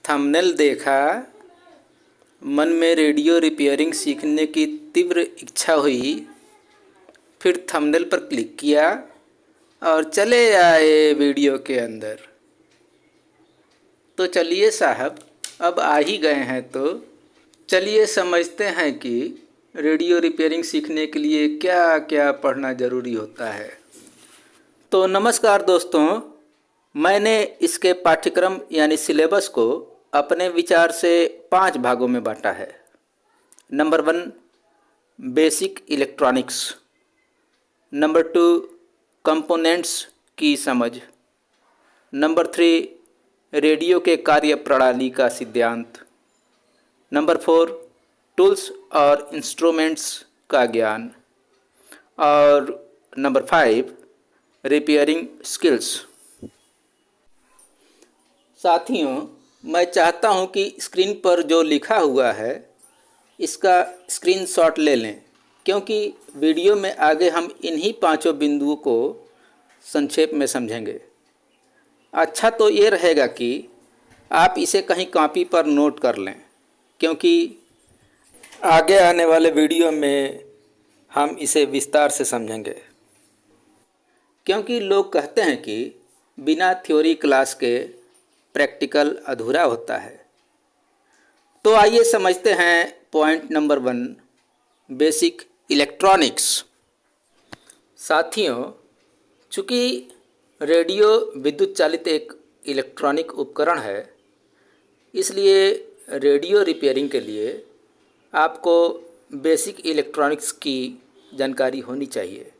Thumbnail देखा, मन में रेडियो रिपेयरिंग सीखने की तीव्र इच्छा हुई। फिर थंबनेल पर क्लिक किया और चले आए वीडियो के अंदर। तो चलिए साहब, अब आ ही गए हैं तो चलिए समझते हैं कि रेडियो रिपेयरिंग सीखने के लिए क्या क्या पढ़ना ज़रूरी होता है। तो नमस्कार दोस्तों, मैंने इसके पाठ्यक्रम यानी सिलेबस को अपने विचार से 5 भागों में बांटा है। Number 1, basic electronics. Number 2, components की समझ। नंबर 3, रेडियो के कार्य प्रणाली का सिद्धांत। नंबर 4, टूल्स और इंस्ट्रूमेंट्स का ज्ञान। और नंबर 5, रिपेयरिंग स्किल्स। साथियों, मैं चाहता हूं कि स्क्रीन पर जो लिखा हुआ है इसका स्क्रीनशॉट ले लें, क्योंकि वीडियो में आगे हम इन्हीं 5 बिंदुओं को संक्षेप में समझेंगे। अच्छा तो ये रहेगा कि आप इसे कहीं कॉपी पर नोट कर लें, क्योंकि आगे आने वाले वीडियो में हम इसे विस्तार से समझेंगे। क्योंकि लोग कहते हैं कि बिना थ्योरी क्लास के प्रैक्टिकल अधूरा होता है। तो आइए समझते हैं पॉइंट नंबर 1, बेसिक इलेक्ट्रॉनिक्स। साथियों, चूँकि रेडियो विद्युत चालित एक इलेक्ट्रॉनिक उपकरण है, इसलिए रेडियो रिपेयरिंग के लिए आपको बेसिक इलेक्ट्रॉनिक्स की जानकारी होनी चाहिए।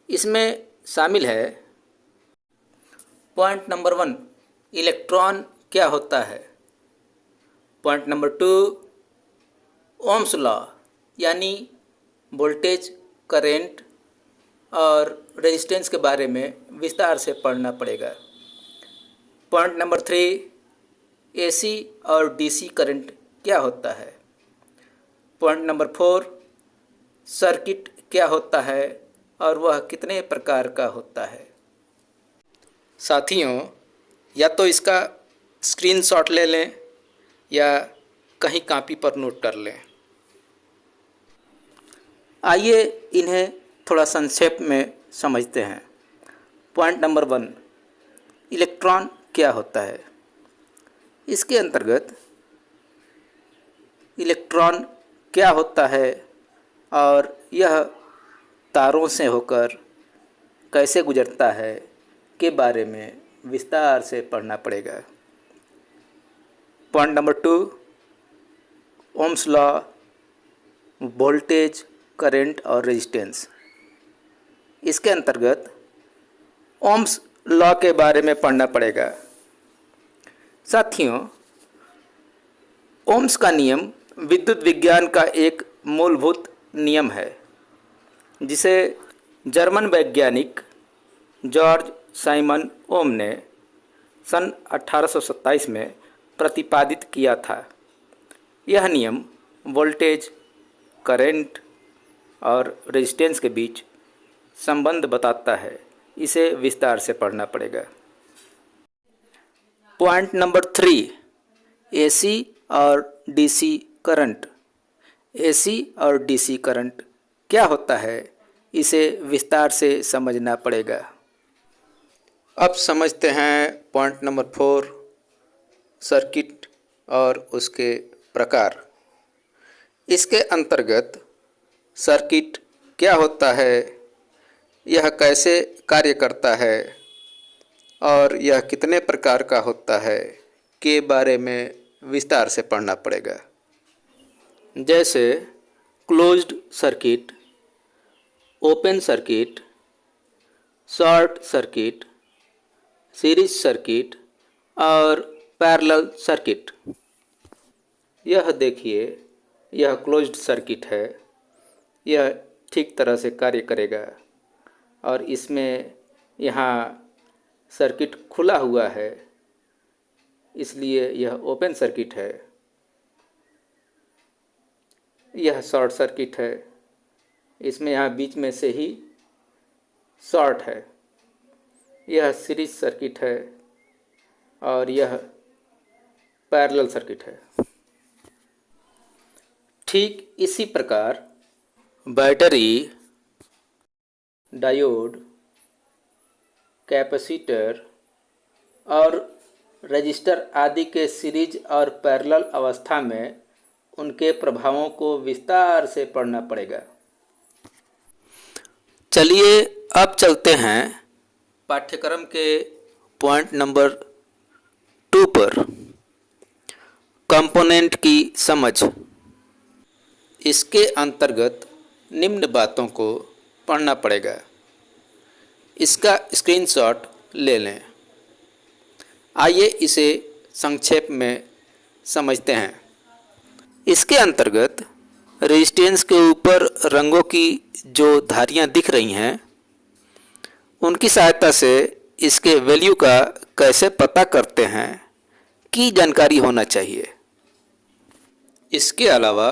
इसमें शामिल है पॉइंट नंबर 1, इलेक्ट्रॉन क्या होता है। पॉइंट नंबर 2, ओम्स लॉ यानी वोल्टेज, करेंट और रेजिस्टेंस के बारे में विस्तार से पढ़ना पड़ेगा। पॉइंट नंबर 3, एसी और डीसी करंट क्या होता है। पॉइंट नंबर 4, सर्किट क्या होता है और वह कितने प्रकार का होता है। साथियों, या तो इसका स्क्रीनशॉट ले लें या कहीं कॉपी पर नोट कर लें। आइए इन्हें थोड़ा संक्षेप में समझते हैं। पॉइंट नंबर 1, इलेक्ट्रॉन क्या होता है। इसके अंतर्गत इलेक्ट्रॉन क्या होता है और यह तारों से होकर कैसे गुजरता है के बारे में विस्तार से पढ़ना पड़ेगा। Point number 2, Ohm's law, voltage, current और रेजिस्टेंस। इसके अंतर्गत ओम्स लॉ के बारे में पढ़ना पड़ेगा। साथियों, ओम्स का नियम विद्युत विज्ञान का एक मूलभूत नियम है, जिसे जर्मन वैज्ञानिक जॉर्ज साइमन ओम ने सन 1827 में प्रतिपादित किया था। यह नियम वोल्टेज, करंट और रेजिस्टेंस के बीच संबंध बताता है। इसे विस्तार से पढ़ना पड़ेगा। पॉइंट नंबर 3, एसी और डीसी करंट। एसी और डीसी करंट क्या होता है, इसे विस्तार से समझना पड़ेगा। अब समझते हैं पॉइंट नंबर 4, सर्किट और उसके प्रकार। इसके अंतर्गत सर्किट क्या होता है, यह कैसे कार्य करता है और यह कितने प्रकार का होता है के बारे में विस्तार से पढ़ना पड़ेगा। जैसे closed circuit, open circuit, short circuit, series circuit और पैरेलल सर्किट। यह देखिए, यह क्लोज्ड सर्किट है। यह ठीक तरह से कार्य करेगा और इसमें यहाँ सर्किट खुला हुआ है, इसलिए यह ओपन सर्किट है। यह शॉर्ट सर्किट है, इसमें यहाँ बीच में से ही शॉर्ट है। यह सीरीज सर्किट है, और यह पैरेलल सर्किट है। ठीक इसी प्रकार बैटरी, डायोड, कैपेसिटर और रजिस्टर आदि के सीरीज और पैरेलल अवस्था में उनके प्रभावों को विस्तार से पढ़ना पड़ेगा। चलिए अब चलते हैं पाठ्यक्रम के पॉइंट नंबर 2 पर, कंपोनेंट की समझ। इसके अंतर्गत निम्न बातों को पढ़ना पड़ेगा। इसका स्क्रीनशॉट ले लें। आइए इसे संक्षेप में समझते हैं। इसके अंतर्गत रेजिस्टेंस के ऊपर रंगों की जो धारियां दिख रही हैं, उनकी सहायता से इसके वैल्यू का कैसे पता करते हैं की जानकारी होना चाहिए। इसके अलावा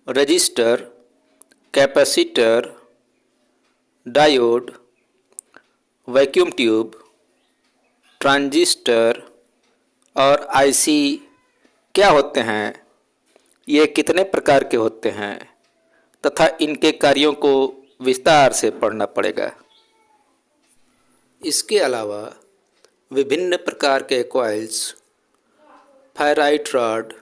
register, capacitor, diode, vacuum tube, transistor और आईसी क्या होते हैं, ये कितने प्रकार के होते हैं तथा इनके कार्यों को विस्तार से पढ़ना पड़ेगा। इसके अलावा विभिन्न प्रकार के कॉइल्स, फेराइट रॉड,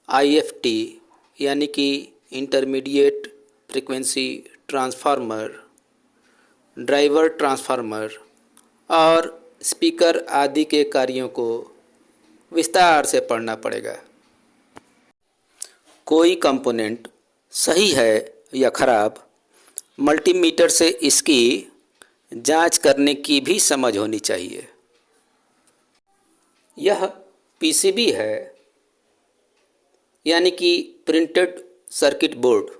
आईएफटी यानी कि intermediate frequency transformer, driver transformer और स्पीकर आदि के कार्यों को विस्तार से पढ़ना पड़ेगा। कोई कंपोनेंट सही है या खराब, मल्टीमीटर से इसकी जांच करने की भी समझ होनी चाहिए। यह पीसीबी है, यानी कि printed circuit board.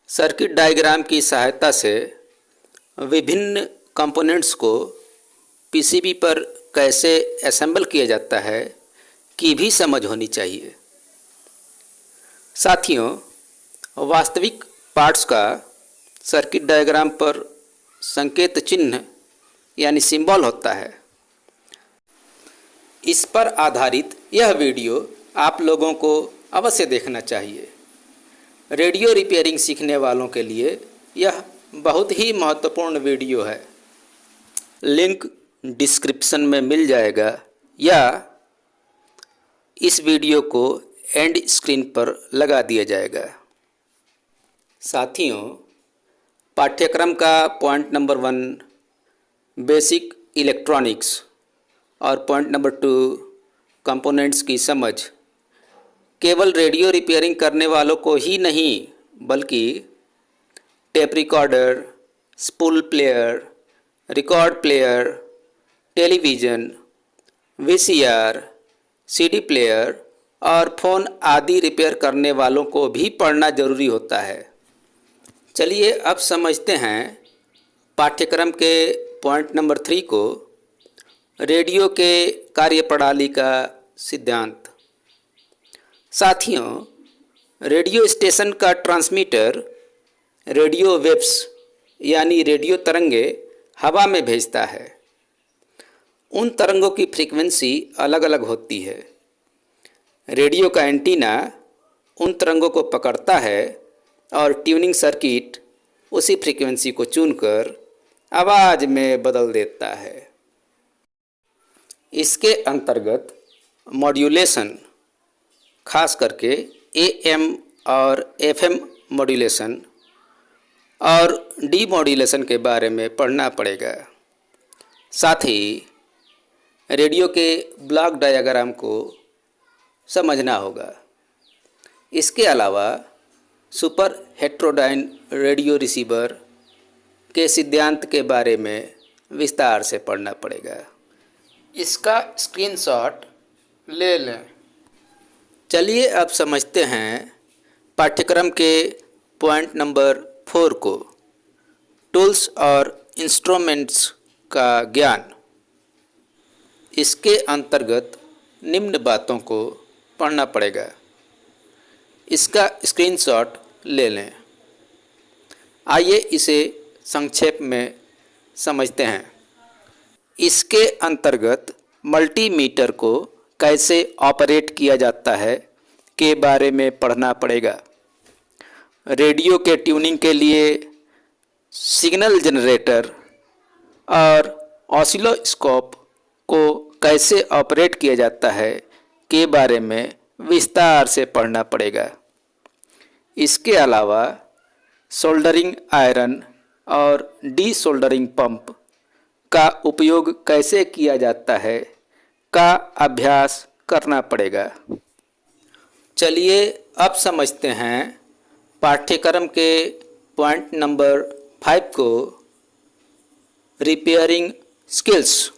Circuit diagram की सहायता से विभिन्न कंपोनेंट्स को पीसीबी पर कैसे असेंबल किया जाता है की भी समझ होनी चाहिए। साथियों, वास्तविक पार्ट्स का सर्किट डायग्राम पर संकेत चिन्ह यानी सिंबल होता है। इस पर आधारित यह वीडियो आप लोगों को अवश्य देखना चाहिए। रेडियो रिपेयरिंग सीखने वालों के लिए यह बहुत ही महत्वपूर्ण वीडियो है। लिंक डिस्क्रिप्शन में मिल जाएगा या इस वीडियो को एंड स्क्रीन पर लगा दिया जाएगा। साथियों, पाठ्यक्रम का पॉइंट नंबर 1 बेसिक इलेक्ट्रॉनिक्स और पॉइंट नंबर 2 कंपोनेंट्स की समझ केवल रेडियो रिपेयरिंग करने वालों को ही नहीं, बल्कि tape recorder, spool player, record player, television, VCR, CD player और फ़ोन आदि रिपेयर करने वालों को भी पढ़ना जरूरी होता है। चलिए अब समझते हैं पाठ्यक्रम के पॉइंट नंबर 3 को, रेडियो के कार्यप्रणाली का सिद्धांत। साथियों, रेडियो स्टेशन का ट्रांसमीटर रेडियो वेव्स यानी रेडियो तरंगे हवा में भेजता है। उन तरंगों की फ्रीक्वेंसी अलग अलग होती है। रेडियो का एंटीना उन तरंगों को पकड़ता है और ट्यूनिंग सर्किट उसी फ्रीक्वेंसी को चुनकर आवाज़ में बदल देता है। इसके अंतर्गत मॉड्यूलेशन, खास करके एएम और एफएम मॉड्यूलेशन और डीमॉड्यूलेशन के बारे में पढ़ना पड़ेगा। साथ ही रेडियो के ब्लॉक डायग्राम को समझना होगा। इसके अलावा सुपर हेट्रोडाइन रेडियो रिसीवर के सिद्धांत के बारे में विस्तार से पढ़ना पड़ेगा। इसका स्क्रीनशॉट ले लें। चलिए अब समझते हैं पाठ्यक्रम के पॉइंट नंबर 4 को, टूल्स और इंस्ट्रूमेंट्स का ज्ञान। इसके अंतर्गत निम्न बातों को पढ़ना पड़ेगा। इसका स्क्रीनशॉट ले लें। आइए इसे संक्षेप में समझते हैं। इसके अंतर्गत मल्टीमीटर को कैसे ऑपरेट किया जाता है के बारे में पढ़ना पड़ेगा। रेडियो के ट्यूनिंग के लिए सिग्नल जनरेटर और ऑसिलोस्कोप को कैसे ऑपरेट किया जाता है के बारे में विस्तार से पढ़ना पड़ेगा। इसके अलावा सोल्डरिंग आयरन और डीसोल्डरिंग पंप का उपयोग कैसे किया जाता है का अभ्यास करना पड़ेगा। चलिए अब समझते हैं पाठ्यक्रम के पॉइंट नंबर 5 को, रिपेयरिंग स्किल्स।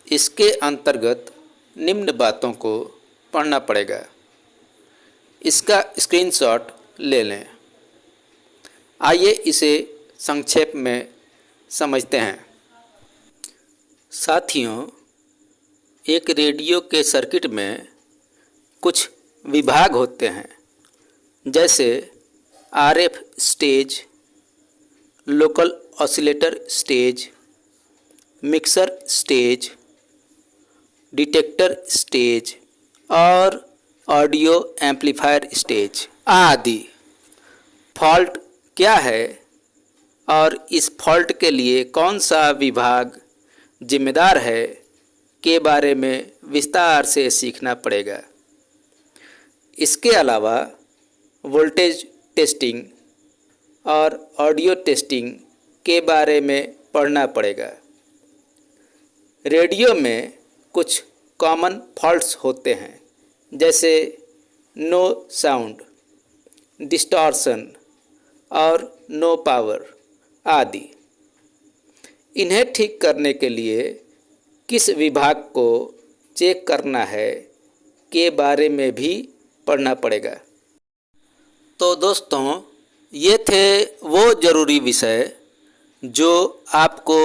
इसके अंतर्गत निम्न बातों को पढ़ना पड़ेगा। इसका स्क्रीनशॉट ले लें। आइए इसे संक्षेप में समझते हैं। साथियों, एक रेडियो के सर्किट में कुछ विभाग होते हैं, जैसे RF stage, local oscillator stage, mixer stage, detector stage और ऑडियो एम्पलीफायर स्टेज आदि। फॉल्ट क्या है और इस फॉल्ट के लिए कौन सा विभाग जिम्मेदार है के बारे में विस्तार से सीखना पड़ेगा। इसके अलावा वोल्टेज टेस्टिंग और ऑडियो टेस्टिंग के बारे में पढ़ना पड़ेगा। रेडियो में कुछ कॉमन फॉल्ट्स होते हैं, जैसे नो साउंड, डिस्टॉर्शन और नो पावर आदि। इन्हें ठीक करने के लिए किस विभाग को चेक करना है के बारे में भी पढ़ना पड़ेगा। तो दोस्तों, ये थे वो ज़रूरी विषय जो आपको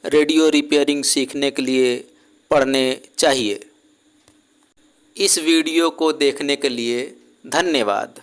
रेडियो रिपेयरिंग सीखने के लिए पढ़ने चाहिए। इस वीडियो को देखने के लिए धन्यवाद।